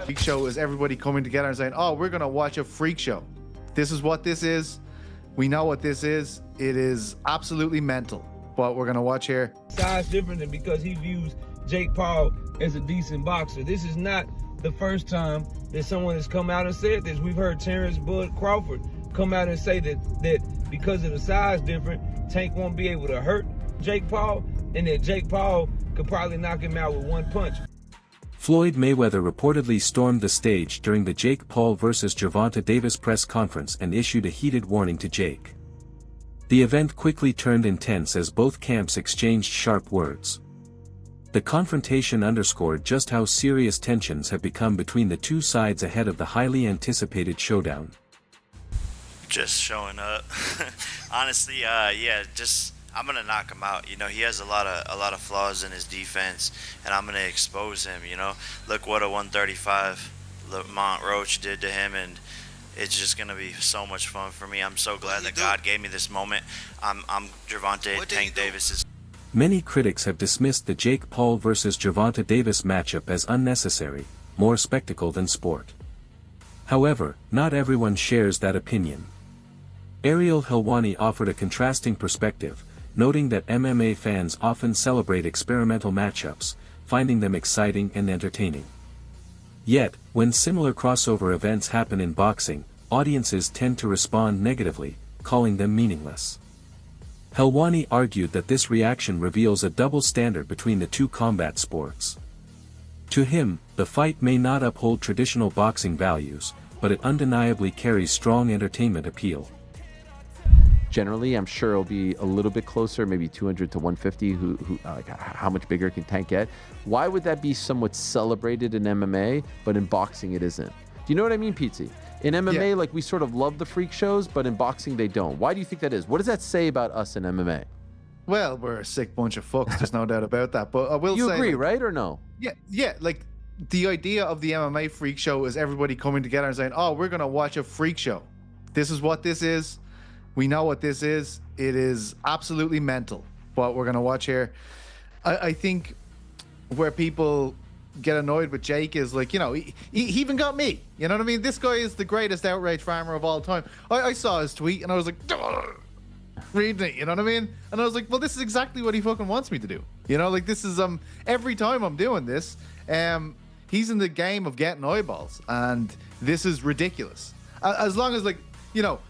Freak show is everybody coming together and saying, oh, we're going to watch a freak show. This is what this is. We know what this is. It is absolutely mental, what we're going to watch here. Size different than because he views Jake Paul as a decent boxer. This is not the first time that someone has come out and said this. We've heard Terrence Bud Crawford come out and say that because of the size difference, Tank won't be able to hurt Jake Paul, and that Jake Paul could probably knock him out with one punch. Floyd Mayweather reportedly stormed the stage during the Jake Paul vs. Gervonta Davis press conference and issued a heated warning to Jake. The event quickly turned intense as both camps exchanged sharp words. The confrontation underscored just how serious tensions have become between the two sides ahead of the highly anticipated showdown. Just showing up. Honestly, yeah, I'm gonna knock him out. You know, he has a lot of flaws in his defense, and I'm gonna expose him. You know, look what a 135 Lamont Roach did to him, and it's just gonna be so much fun for me. I'm so glad that God gave me this moment. I'm Gervonta Tank Davis's. Many critics have dismissed the Jake Paul vs. Gervonta Davis matchup as unnecessary, more spectacle than sport. However, not everyone shares that opinion. Ariel Helwani offered a contrasting perspective, noting that MMA fans often celebrate experimental matchups, finding them exciting and entertaining. Yet, when similar crossover events happen in boxing, audiences tend to respond negatively, calling them meaningless. Helwani argued that this reaction reveals a double standard between the two combat sports. To him, the fight may not uphold traditional boxing values, but it undeniably carries strong entertainment appeal. Generally, I'm sure it'll be a little bit closer, maybe 200 to 150. Like how much bigger can Tank get? Why would that be somewhat celebrated in MMA, but in boxing it isn't? Do you know what I mean, Pizzi? In MMA, like we sort of love the freak shows, but in boxing they don't. Why do you think that is? What does that say about us in MMA? Well, we're a sick bunch of fucks. There's no doubt about that. But I will say, you agree, right, or no? Yeah. Like the idea of the MMA freak show is everybody coming together and saying, "Oh, we're gonna watch a freak show. This is what this is. We know what this is. It is absolutely mental, what we're going to watch here." I think where people get annoyed with Jake is like, you know, he even got me. You know what I mean? This guy is the greatest outrage farmer of all time. I saw his tweet and I was like, reading it, you know what I mean? And I was like, well, this is exactly what he fucking wants me to do. You know, like this is, every time I'm doing this, he's in the game of getting eyeballs, and this is ridiculous. As long as, like, you know,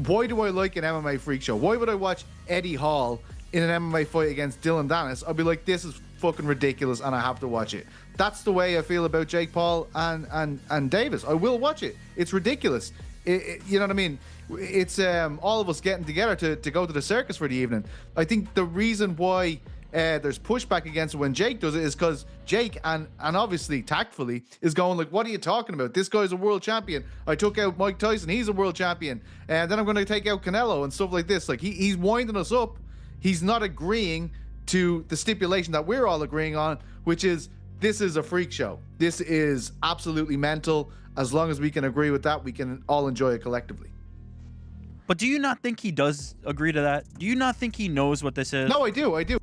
why do I like an MMA freak show? Why would I watch Eddie Hall in an MMA fight against Dylan Dennis? I'll be like, this is fucking ridiculous and I have to watch it. That's the way I feel about Jake Paul and Davis. I will watch it. It's ridiculous. You know what I mean? It's all of us getting together to go to the circus for the evening. I think the reason why there's pushback against it when Jake does it is because Jake, and obviously tactfully, is going like, what are you talking about? This guy's a world champion. I took out Mike Tyson. He's a world champion. And then I'm going to take out Canelo and stuff like this. Like he's winding us up. He's not agreeing to the stipulation that we're all agreeing on, which is this is a freak show. This is absolutely mental. As long as we can agree with that, we can all enjoy it collectively. But do you not think he does agree to that? Do you not think he knows what this is? No, I do.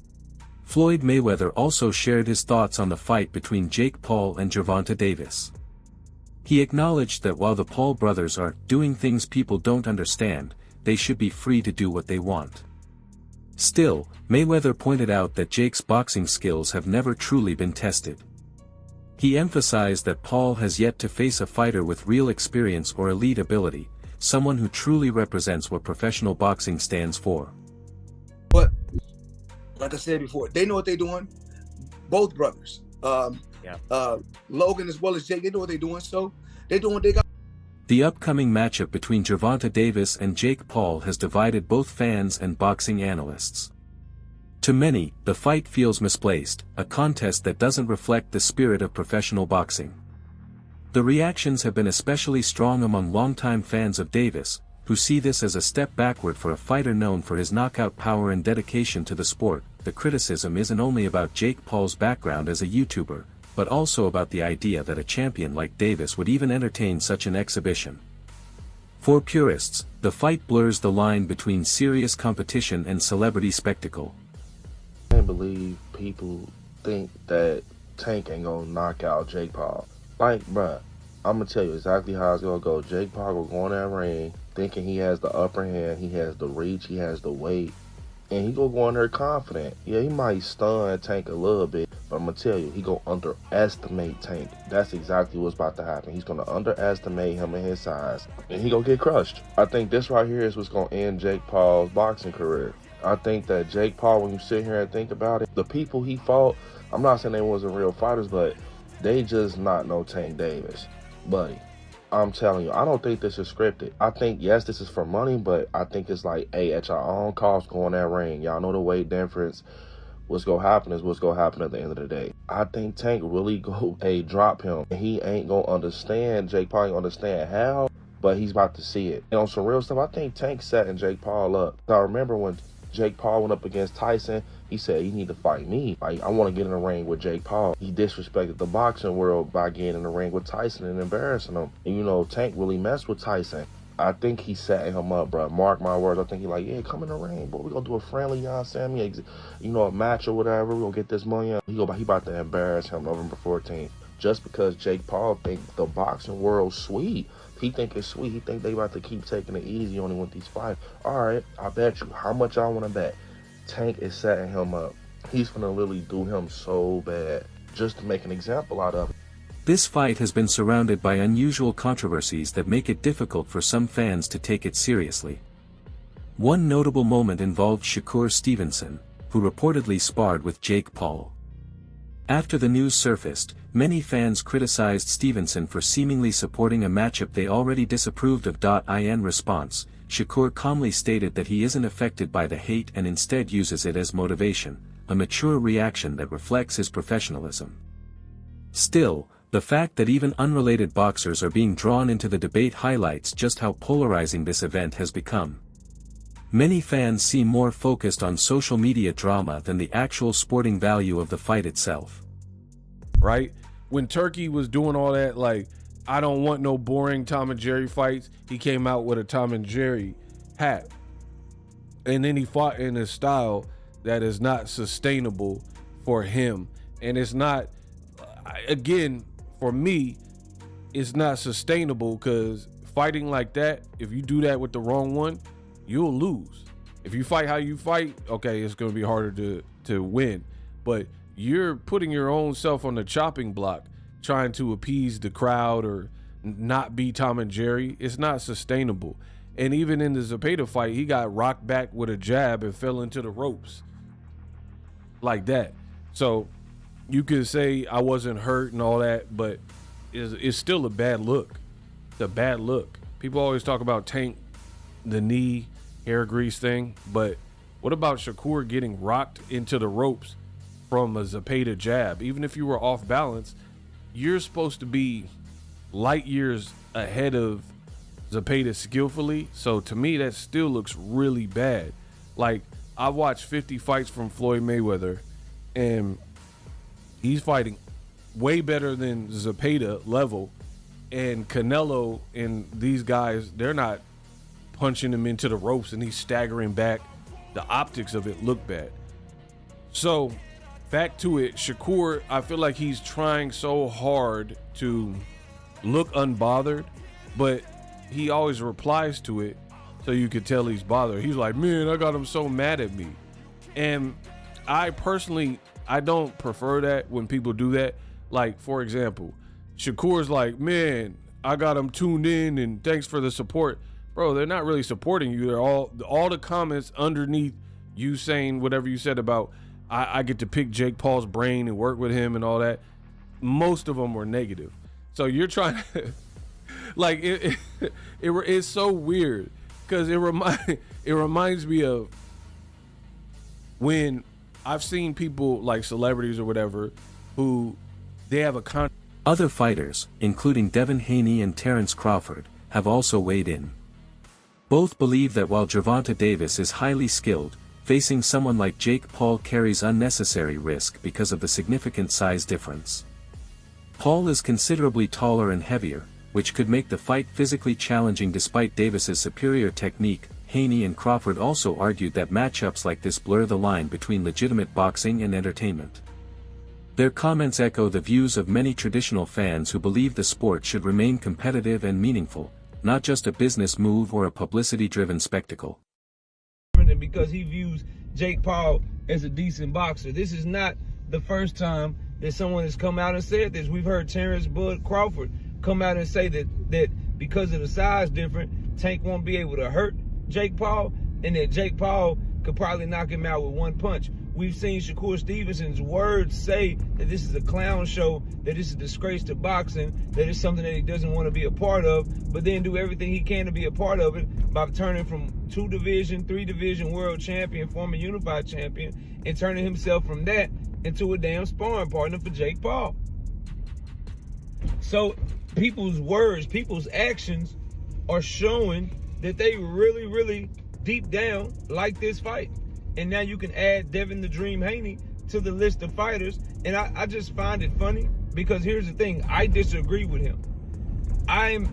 Floyd Mayweather also shared his thoughts on the fight between Jake Paul and Gervonta Davis. He acknowledged that while the Paul brothers are doing things people don't understand, they should be free to do what they want. Still, Mayweather pointed out that Jake's boxing skills have never truly been tested. He emphasized that Paul has yet to face a fighter with real experience or elite ability, someone who truly represents what professional boxing stands for. But, like I said before, they know what they're doing. Both brothers. Logan as well as Jake, they know what they're doing, so they're doing what they got. The upcoming matchup between Gervonta Davis and Jake Paul has divided both fans and boxing analysts. To many, the fight feels misplaced, a contest that doesn't reflect the spirit of professional boxing. The reactions have been especially strong among longtime fans of Davis, who see this as a step backward for a fighter known for his knockout power and dedication to the sport. The criticism isn't only about Jake Paul's background as a YouTuber, but also about the idea that a champion like Davis would even entertain such an exhibition. For purists, the fight blurs the line between serious competition and celebrity spectacle. I can't believe people think that Tank ain't gonna knock out Jake Paul. Like, bruh, I'm gonna tell you exactly how it's gonna go. Jake Paul will go in that ring thinking he has the upper hand, he has the reach, he has the weight, and he gonna go in there confident. Yeah, he might stun Tank a little bit, but I'm gonna tell you, he gonna underestimate Tank. That's exactly what's about to happen. He's gonna underestimate him and his size, and he gonna get crushed. I think this right here is what's gonna end Jake Paul's boxing career. I think that Jake Paul, when you sit here and think about it, the people he fought, I'm not saying they wasn't real fighters, but they just not no Tank Davis. Buddy, I'm telling you, I don't think this is scripted. I think, yes, this is for money, but I think it's like, hey, at your own cost, go in that ring. Y'all know the weight difference. What's going to happen is what's going to happen at the end of the day. I think Tank really go, hey, drop him. He ain't going to understand. Jake Paul ain't understand how, but he's about to see it. And on some real stuff, I think Tank setting Jake Paul up. I remember when Jake Paul went up against Tyson, he said, you need to fight me. Like, I want to get in the ring with Jake Paul. He disrespected the boxing world by getting in the ring with Tyson and embarrassing him. And, you know, Tank really messed with Tyson. I think he setting him up, bro. Mark my words. I think he like, yeah, come in the ring, boy. We're going to do a friendly, you know what I'm saying? You know, a match or whatever. We're going to get this money. He about to embarrass him November 14th. Just because Jake Paul think the boxing world's sweet. He think it's sweet. He think they about to keep taking it easy on him with these fights. All right, I bet you. How much y'all want to bet? Tank is setting him up. He's gonna literally do him so bad just to make an example out of it. This fight has been surrounded by unusual controversies that make it difficult for some fans to take it seriously. One notable moment involved Shakur Stevenson, who reportedly sparred with Jake Paul. After the news surfaced, many fans criticized Stevenson for seemingly supporting a matchup they already disapproved of. In response, Shakur calmly stated that he isn't affected by the hate and instead uses it as motivation, a mature reaction that reflects his professionalism. Still, the fact that even unrelated boxers are being drawn into the debate highlights just how polarizing this event has become. Many fans seem more focused on social media drama than the actual sporting value of the fight itself. Right? When Turkey was doing all that, like, I don't want no boring Tom and Jerry fights, he came out with a Tom and Jerry hat. And then he fought in a style that is not sustainable for him. And it's not, again, for me, it's not sustainable because fighting like that, if you do that with the wrong one, you'll lose. If you fight how you fight, okay, it's going to be harder to win. But you're putting your own self on the chopping block, trying to appease the crowd or not be Tom and Jerry. It's not sustainable. And even in the Zepeda fight, he got rocked back with a jab and fell into the ropes like that. So you could say I wasn't hurt and all that, but it's still a bad look. It's a bad look. People always talk about Tank, the knee, hair grease thing, but what about Shakur getting rocked into the ropes from a Zepeda jab? Even if you were off balance, you're supposed to be light years ahead of Zepeda skillfully. So to me, that still looks really bad. Like, I watched 50 fights from Floyd Mayweather, and he's fighting way better than Zepeda level. And Canelo and these guys, they're not punching him into the ropes and he's staggering back. The optics of it look bad. So back to it, Shakur, I feel like he's trying so hard to look unbothered, but he always replies to it so you could tell he's bothered. He's like, man, I got him so mad at me. And I personally, I don't prefer that when people do that. Like, for example, Shakur's like, man, I got him tuned in and thanks for the support. Bro, they're not really supporting you. They're all the comments underneath you saying whatever you said about I get to pick Jake Paul's brain and work with him and all that. Most of them were negative. So you're trying to, like, it's so weird because it reminds me of when I've seen people like celebrities or whatever who they have a Other fighters, including Devin Haney and Terrence Crawford, have also weighed in. Both believe that while Gervonta Davis is highly skilled, facing someone like Jake Paul carries unnecessary risk because of the significant size difference. Paul is considerably taller and heavier, which could make the fight physically challenging despite Davis's superior technique. Haney and Crawford also argued that matchups like this blur the line between legitimate boxing and entertainment. Their comments echo the views of many traditional fans who believe the sport should remain competitive and meaningful, not just a business move or a publicity-driven spectacle. Because he views Jake Paul as a decent boxer. This is not the first time that someone has come out and said this. We've heard Terrence Bud Crawford come out and say that because of the size difference, Tank won't be able to hurt Jake Paul, and that Jake Paul could probably knock him out with one punch. We've seen Shakur Stevenson's words say that this is a clown show, that this is a disgrace to boxing, that it's something that he doesn't want to be a part of, but then do everything he can to be a part of it by turning from 2-division, 3-division world champion, former unified champion, and turning himself from that into a damn sparring partner for Jake Paul. So people's words, people's actions are showing that they really, really deep down like this fight. And now you can add Devin the Dream Haney to the list of fighters. And I just find it funny because here's the thing, I disagree with him. I am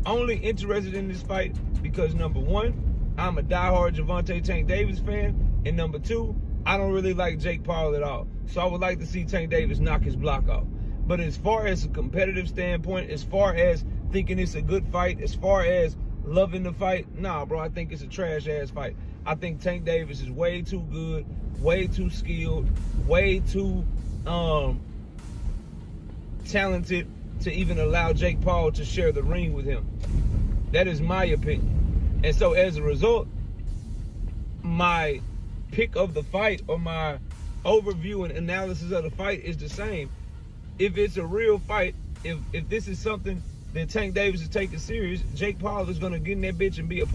only interested in this fight because number one, I'm a diehard Gervonta Tank Davis fan. And number two, I don't really like Jake Paul at all. So I would like to see Tank Davis knock his block off. But as far as a competitive standpoint, as far as thinking it's a good fight, as far as loving the fight, nah, bro, I think it's a trash-ass fight. I think Tank Davis is way too good, way too skilled, way too talented to even allow Jake Paul to share the ring with him. That is my opinion. And so as a result, my pick of the fight or my overview and analysis of the fight is the same. If it's a real fight, if this is something that Tank Davis is taking serious, Jake Paul is going to get in that bitch and be a